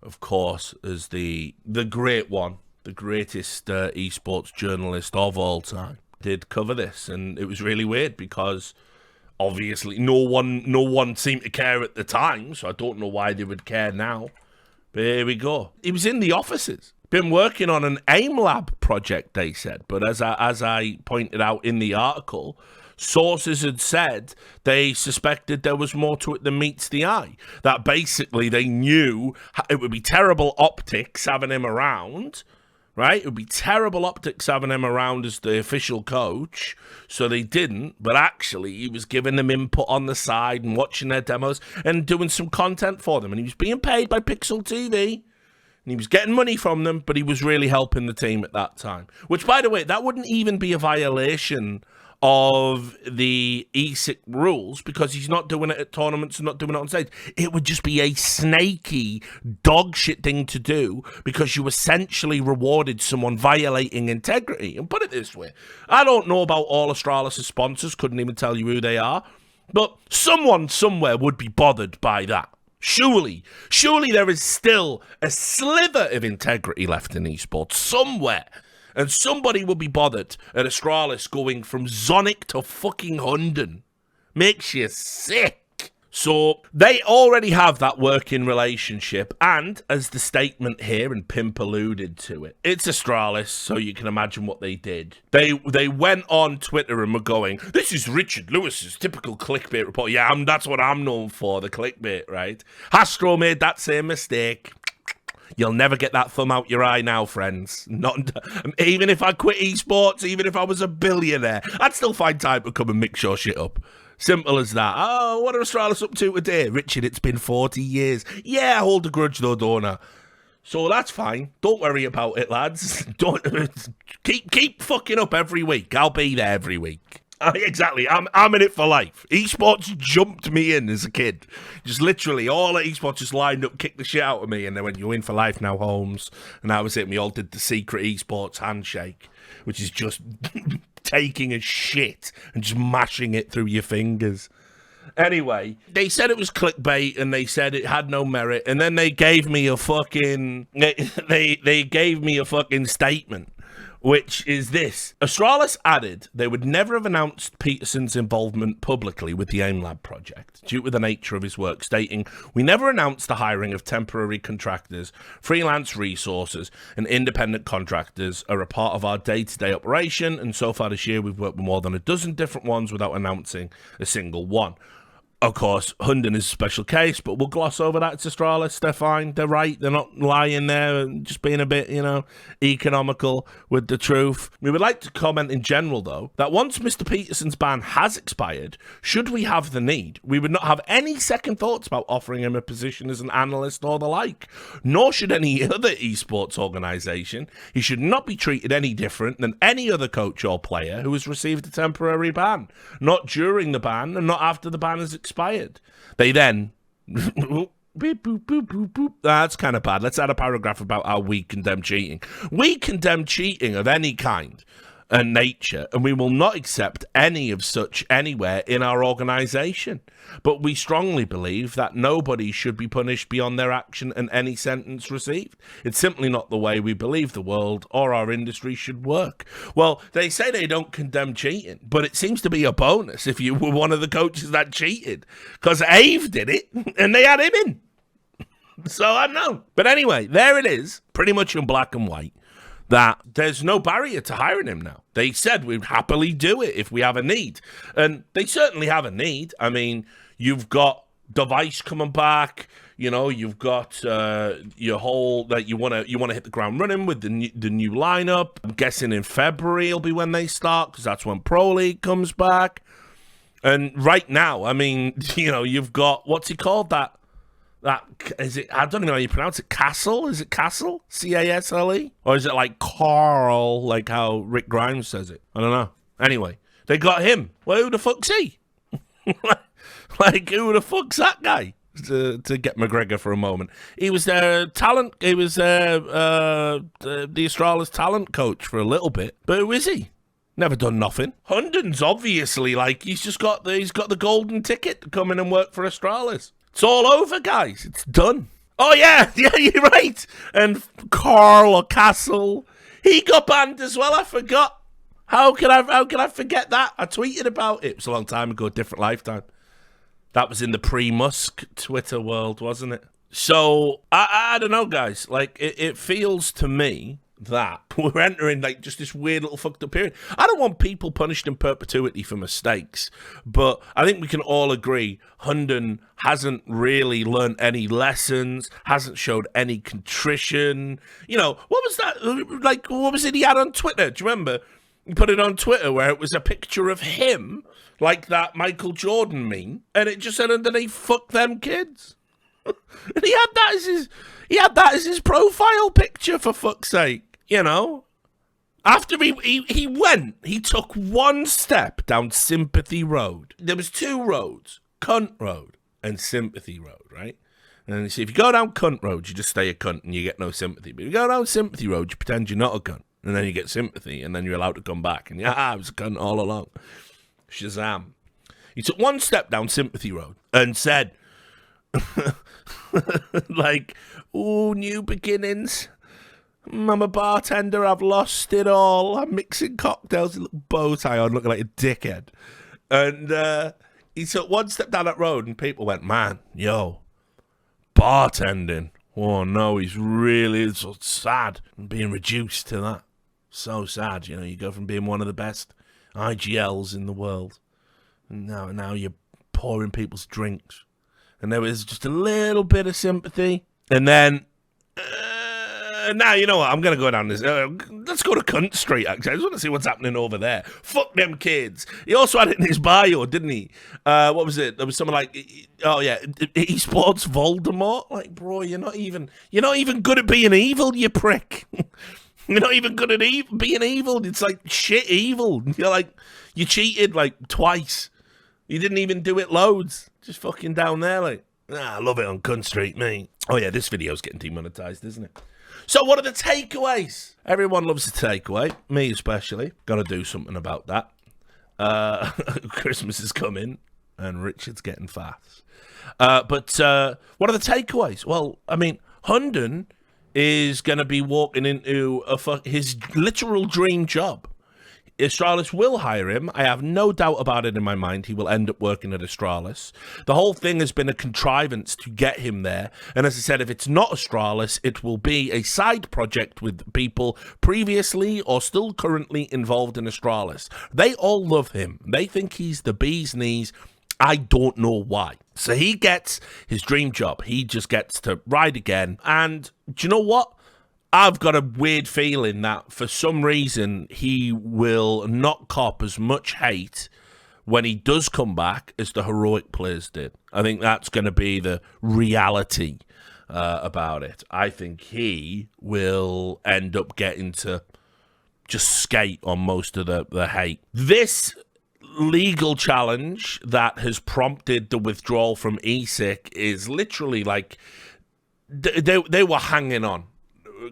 of course, as the great one, the greatest esports journalist of all time, did cover this, and it was really weird because obviously no one seemed to care at the time, so I don't know why they would care now. But here we go. He was in the offices. Been working on an AIM lab project, they said. But as I pointed out in the article, sources had said they suspected there was more to it than meets the eye. That basically they knew it would be terrible optics having him around, right? It would be terrible optics having him around as the official coach. So they didn't, but actually he was giving them input on the side and watching their demos and doing some content for them. And he was being paid by Pixel TV. And he was getting money from them, but he was really helping the team at that time. Which, by the way, that wouldn't even be a violation of the ESIC rules because he's not doing it at tournaments and not doing it on stage. It would just be a snaky dog shit thing to do because you essentially rewarded someone violating integrity. And put it this way, I don't know about all Astralis' sponsors, couldn't even tell you who they are, but someone somewhere would be bothered by that. Surely there is still a sliver of integrity left in esports somewhere. And somebody will be bothered at Astralis going from Zonic to fucking Hunden. Makes you sick. So they already have that working relationship. And as the statement here, and Pimp alluded to it, it's Astralis, so you can imagine what they did. They went on Twitter and were going, this is Richard Lewis's typical clickbait report. Yeah, that's what I'm known for, the clickbait, right? Hastro made that same mistake. You'll never get that thumb out your eye now, friends. Not even if I quit esports, even if I was a billionaire, I'd still find time to come and mix your shit up. Simple as that. Oh, what are Astralis up to today? Richard, it's been 40 years. Yeah, I hold a grudge though, don't I? So that's fine. Don't worry about it, lads. Don't keep fucking up every week. I'll be there every week. Exactly. I'm in it for life. Esports jumped me in as a kid. Just literally all the esports just lined up, kicked the shit out of me, and then went, you're in for life now, Holmes. And that was it. We all did the secret esports handshake, which is just taking a shit and just mashing it through your fingers. Anyway, they said it was clickbait and they said it had no merit, and then they gave me a fucking they gave me a fucking statement, which is this. Astralis added they would never have announced Peterson's involvement publicly with the AIM Lab project due to the nature of his work, stating, we never announced the hiring of temporary contractors, freelance resources, and independent contractors are a part of our day-to-day operation, and so far this year we've worked with more than a dozen different ones without announcing a single one. Of course, Hunden is a special case, but we'll gloss over that. It's Astralis. They're fine. They're right. They're not lying there and just being a bit, economical with the truth. We would like to comment in general, though, that once Mr. Peterson's ban has expired, should we have the need, we would not have any second thoughts about offering him a position as an analyst or the like, nor should any other esports organisation. He should not be treated any different than any other coach or player who has received a temporary ban, not during the ban and not after the ban has expired. They then beep, boop, boop, boop, boop. That's kind of bad. Let's add a paragraph about how we condemn cheating. We condemn cheating of any kind and nature, and we will not accept any of such anywhere in our organisation. But we strongly believe that nobody should be punished beyond their action and any sentence received. It's simply not the way we believe the world or our industry should work. Well, they say they don't condemn cheating, but it seems to be a bonus if you were one of the coaches that cheated, because Ave did it, and they had him in. So I don't know. But anyway, there it is, pretty much in black and white, that there's no barrier to hiring him now. They said we'd happily do it if we have a need. And they certainly have a need. I mean, you've got Device coming back, you've got your whole that you want to hit the ground running with the new lineup. I'm guessing in February will be when they start, because that's when Pro League comes back. And right now, I mean, you've got, what's he called, that is it? I don't even know how you pronounce it. Castle? Is it Castle? C-A-S-L-E? Or is it like Carl, like how Rick Grimes says it? I don't know. Anyway, they got him. Well, who the fuck's he? Like, who the fuck's that guy? to get McGregor for a moment. He was their talent. He was the Australis talent coach for a little bit. But who is he? Never done nothing. Hunden's obviously like he's got the golden ticket to come in and work for Australis. It's all over, guys. It's done. Oh yeah, you're right. And Carl Castle, he got banned as well. I forgot. How could I forget that? I tweeted about it. It was a long time ago, different lifetime. That was in the pre-Musk Twitter world, wasn't it? So I don't know, guys. Like it feels to me that we're entering like just this weird little fucked up period. I don't want people punished in perpetuity for mistakes, but I think we can all agree Hunden hasn't really learned any lessons, hasn't showed any contrition. You know, what was that? Like, what was it he had on Twitter? Do you remember? He put it on Twitter where it was a picture of him, like that Michael Jordan meme, and it just said underneath, "Fuck them kids." And he had that as his profile picture, for fuck's sake. You know, after he took one step down Sympathy Road. There was two roads, Cunt Road and Sympathy Road, right? And you see, if you go down Cunt Road, you just stay a cunt and you get no sympathy. But if you go down Sympathy Road, you pretend you're not a cunt. And then you get sympathy, and then you're allowed to come back. And I was a cunt all along. Shazam. He took one step down Sympathy Road and said, like, "Ooh, new beginnings. I'm a bartender, I've lost it all. I'm mixing cocktails with a little bow tie on, looking like a dickhead." And he took one step down that road, and people went, "Man, yo, bartending. Oh, no, he's really so sad being reduced to that. So sad, you know, you go from being one of the best IGLs in the world, and now you're pouring people's drinks." And there was just a little bit of sympathy. And then... now, you know what? I'm going to go down this. Let's go to Cunt Street, actually. I just want to see what's happening over there. Fuck them kids. He also had it in his bio, didn't he? What was it? There was something like, oh, yeah, esports Voldemort. Like, bro, you're not even good at being evil, you prick. You're not even good at being evil. It's like shit evil. You're like, you cheated like twice. You didn't even do it loads. Just fucking down there, like, I love it on Cunt Street, mate. Oh, yeah, this video's getting demonetized, isn't it? So what are the takeaways? Everyone loves a takeaway, me especially. Got to do something about that. Christmas is coming, and Richard's getting fast. But what are the takeaways? Well, I mean, Hunden is going to be walking into his literal dream job. Australis will hire him. I have no doubt about it in my mind. He will end up working at Australis. The whole thing has been a contrivance to get him there. And as I said, if it's not Australis, it will be a side project with people previously or still currently involved in Australis. They all love him. They think he's the bee's knees. I don't know why. So he gets his dream job. He just gets to ride again. And do you know what? I've got a weird feeling that for some reason he will not cop as much hate when he does come back as the heroic players did. I think that's going to be the reality about it. I think he will end up getting to just skate on most of the hate. This legal challenge that has prompted the withdrawal from ESIC is literally like they were hanging on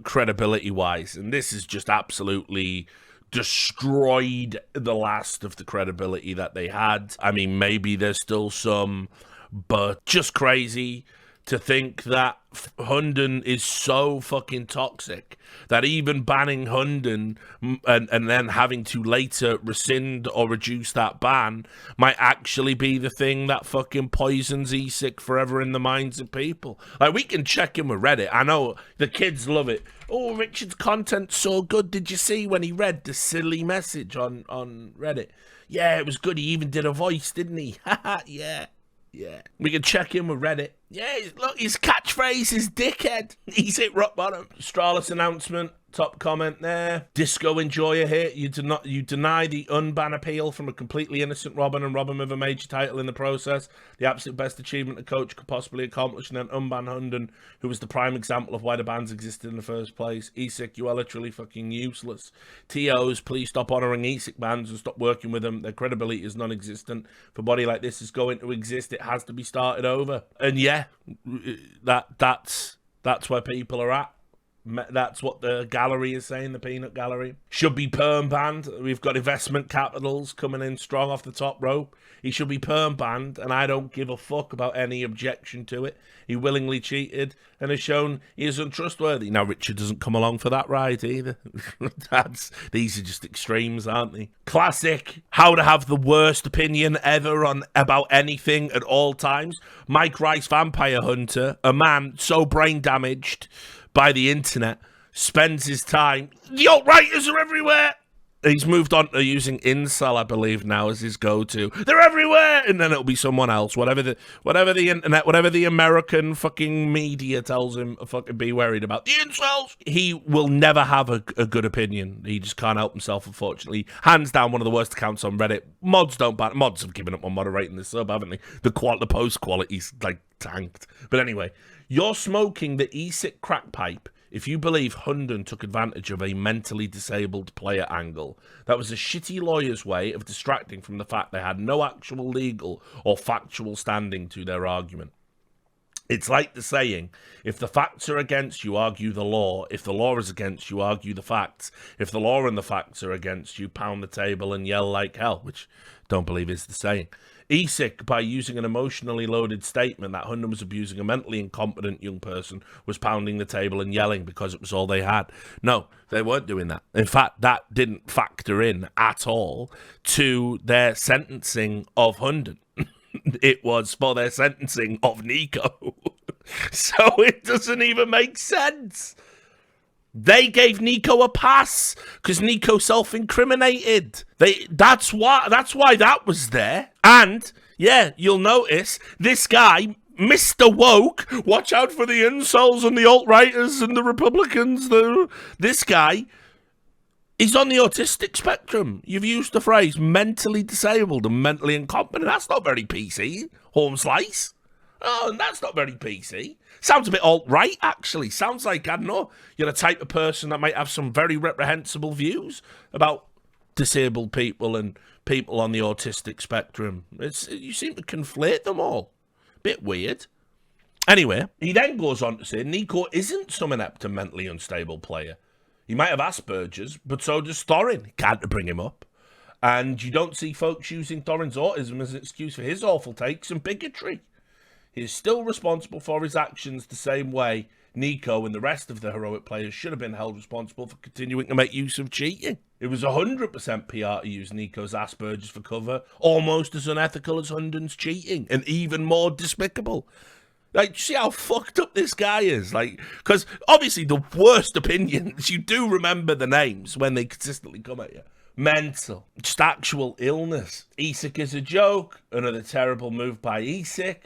credibility-wise, and this has just absolutely destroyed the last of the credibility that they had. I mean, maybe there's still some, but just crazy to think that Hunden is so fucking toxic that even banning Hunden and then having to later rescind or reduce that ban might actually be the thing that fucking poisons ESIC forever in the minds of people. Like, we can check in with Reddit. I know the kids love it. Oh, Richard's content's so good. Did you see when he read the silly message on Reddit? Yeah, it was good. He even did a voice, didn't he? Haha, yeah. Yeah, we can check in with Reddit. Yeah, look, his catchphrase is dickhead. He's hit rock bottom. Australis announcement Top comment there. Disco enjoyer here. You deny the unban appeal from a completely innocent Robin and rob him of a major title in the process. The absolute best achievement a coach could possibly accomplish, and then unban Hunden, who was the prime example of why the bans existed in the first place. ESIC, you are literally fucking useless. TOs, please stop honouring ESIC bans and stop working with them. Their credibility is non-existent. If a body like this is going to exist, it has to be started over. And yeah, that's where people are at. That's what the gallery is saying, the peanut gallery. Should be perm banned. We've got investment capitals coming in strong off the top rope. He should be perm banned, and I don't give a fuck about any objection to it. He willingly cheated and has shown he is untrustworthy. Now, Richard doesn't come along for that ride either. These are just extremes, aren't they? Classic. How to have the worst opinion ever about anything at all times. Mike Rice, Vampire Hunter, a man so brain damaged by the internet, spends his time, the alt-righters are everywhere. He's moved on to using incel, I believe, now as his go-to. They're everywhere, and then it'll be someone else. Whatever the internet, whatever the American fucking media tells him, fucking be worried about. The incels. He will never have a good opinion. He just can't help himself, unfortunately. Hands down, one of the worst accounts on Reddit. Mods have given up on moderating this sub, haven't they? The post quality's like tanked. But anyway, you're smoking the ESIC crack pipe if you believe Hunden took advantage of a mentally disabled player angle. That was a shitty lawyer's way of distracting from the fact they had no actual legal or factual standing to their argument. It's like the saying, if the facts are against you, argue the law. If the law is against you, argue the facts. If the law and the facts are against you, pound the table and yell like hell, which don't believe is the saying. ESIC, by using an emotionally loaded statement that Hunden was abusing a mentally incompetent young person, was pounding the table and yelling because it was all they had. No, they weren't doing that. In fact, that didn't factor in at all to their sentencing of Hunden. It was for their sentencing of Nico. So it doesn't even make sense. They gave Nico a pass because Nico self-incriminated. That's why that was there. And yeah, you'll notice this guy, Mr. Woke, watch out for the incels and the alt-righters and the Republicans. This guy is on the autistic spectrum. You've used the phrase mentally disabled and mentally incompetent. That's not very PC, home slice. Oh, that's not very PC. Sounds a bit alt-right, actually. Sounds like, I don't know, you're the type of person that might have some very reprehensible views about disabled people and people on the autistic spectrum. You seem to conflate them all. Bit weird. Anyway, he then goes on to say Nico isn't some inept and mentally unstable player. He might have Asperger's, but so does Thorin. Can't bring him up. And you don't see folks using Thorin's autism as an excuse for his awful takes and bigotry. He is still responsible for his actions the same way Nico and the rest of the heroic players should have been held responsible for continuing to make use of cheating. It was 100% PR to use Nico's Asperger's for cover, almost as unethical as Hunden's cheating, and even more despicable. Like, see how fucked up this guy is? Like, because obviously the worst opinions, you do remember the names when they consistently come at you. Mental, just actual illness. ESIC is a joke, another terrible move by ESIC.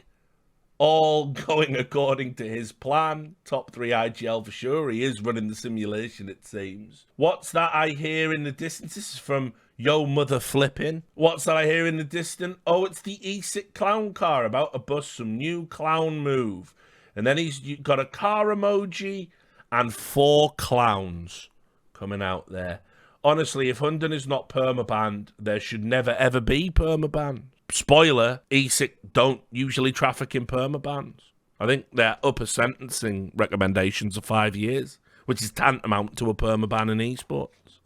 All going according to his plan. Top 3 IGL for sure. He is running the simulation, it seems. What's that I hear in the distance? This is from Yo Mother Flipping. What's that I hear in the distance? Oh, it's the ESIC clown car about to bust some new clown move. And then he's got a car emoji and 4 clowns coming out there. Honestly, if Hunden is not permabanned, there should never ever be permaban. Spoiler, ESIC don't usually traffic in permabans. I think their upper sentencing recommendations are 5 years, which is tantamount to a permaban in esports.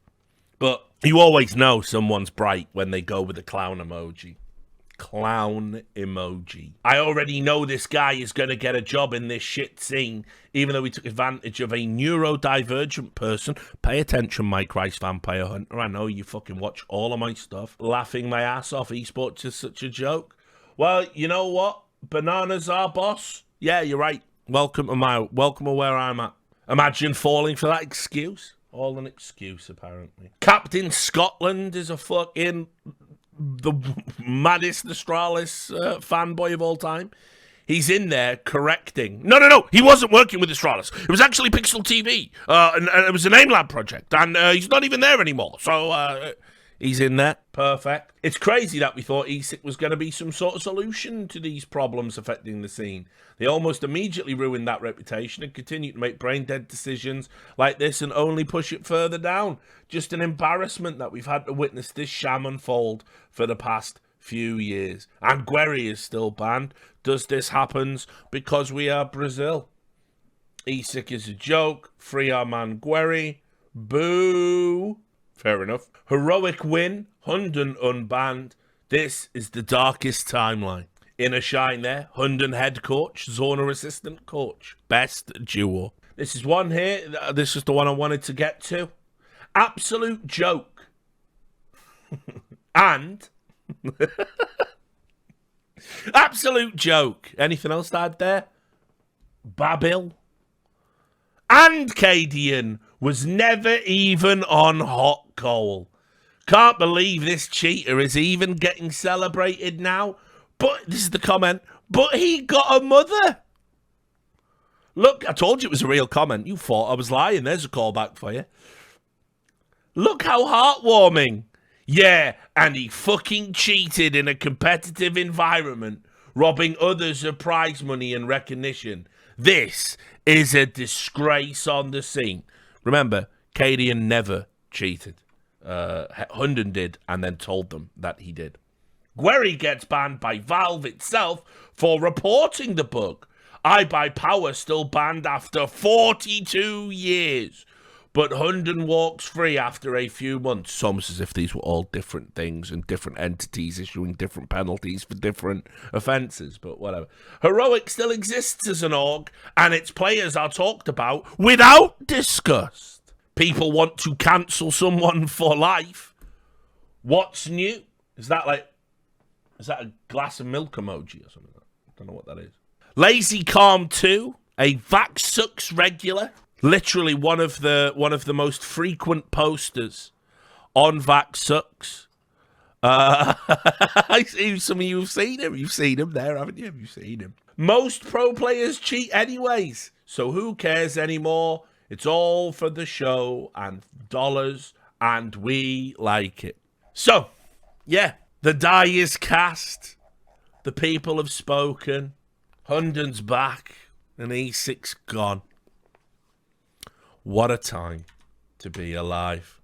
But you always know someone's bright when they go with the clown emoji. Clown emoji. I already know this guy is going to get a job in this shit scene, even though he took advantage of a neurodivergent person. Pay attention, Mike Rice, Vampire Hunter. I know you fucking watch all of my stuff. Laughing my ass off. Esports is such a joke. Well, you know what? Bananas are boss. Yeah, you're right. Welcome to where I'm at. Imagine falling for that excuse. All an excuse, apparently. Captain Scotland is a fucking the maddest Astralis fanboy of all time. He's in there correcting. No. He wasn't working with Astralis. It was actually Pixel TV. And it was an AIM-Lab project. And he's not even there anymore. So he's in there. Perfect. It's crazy that we thought ESIC was going to be some sort of solution to these problems affecting the scene. They almost immediately ruined that reputation and continue to make brain-dead decisions like this and only push it further down. Just an embarrassment that we've had to witness this sham unfold for the past few years. And Guerri is still banned. Does this happen because we are Brazil? ESIC is a joke. Free our man Guerri. Boo. Fair enough. Heroic win. Hunden unbanned. This is the darkest timeline. Inner shine there. Hunden head coach. Zona assistant coach. Best duo. This is one here. This is the one I wanted to get to. Absolute joke. And... absolute joke. Anything else to add there? Babil. And Cadian was never even on hot coal. Can't believe this cheater is even getting celebrated now. But, this is the comment, but he got a mother. Look, I told you it was a real comment. You thought I was lying. There's a callback for you. Look how heartwarming. Yeah, and he fucking cheated in a competitive environment, robbing others of prize money and recognition. This is a disgrace on the scene. Remember, Cadian never cheated. Hunden did, and then told them that he did. Guerri gets banned by Valve itself for reporting the bug. iBuyPower still banned after 42 years. But Hunden walks free after a few months. It's almost as if these were all different things and different entities issuing different penalties for different offences, but whatever. Heroic still exists as an org, and its players are talked about without disgust. People want to cancel someone for life. What's new? Is that a glass of milk emoji or something? I don't know what that is. Lazy Calm 2, a Vax Sucks regular. Literally one of the most frequent posters on Vax Sucks. I see some of you have seen him. You've seen him there, haven't you? Have you seen him? Most pro players cheat anyways, so who cares anymore? It's all for the show and dollars, and we like it. So, yeah, the die is cast. The people have spoken. Hunden's back, and ESIC's gone. What a time to be alive.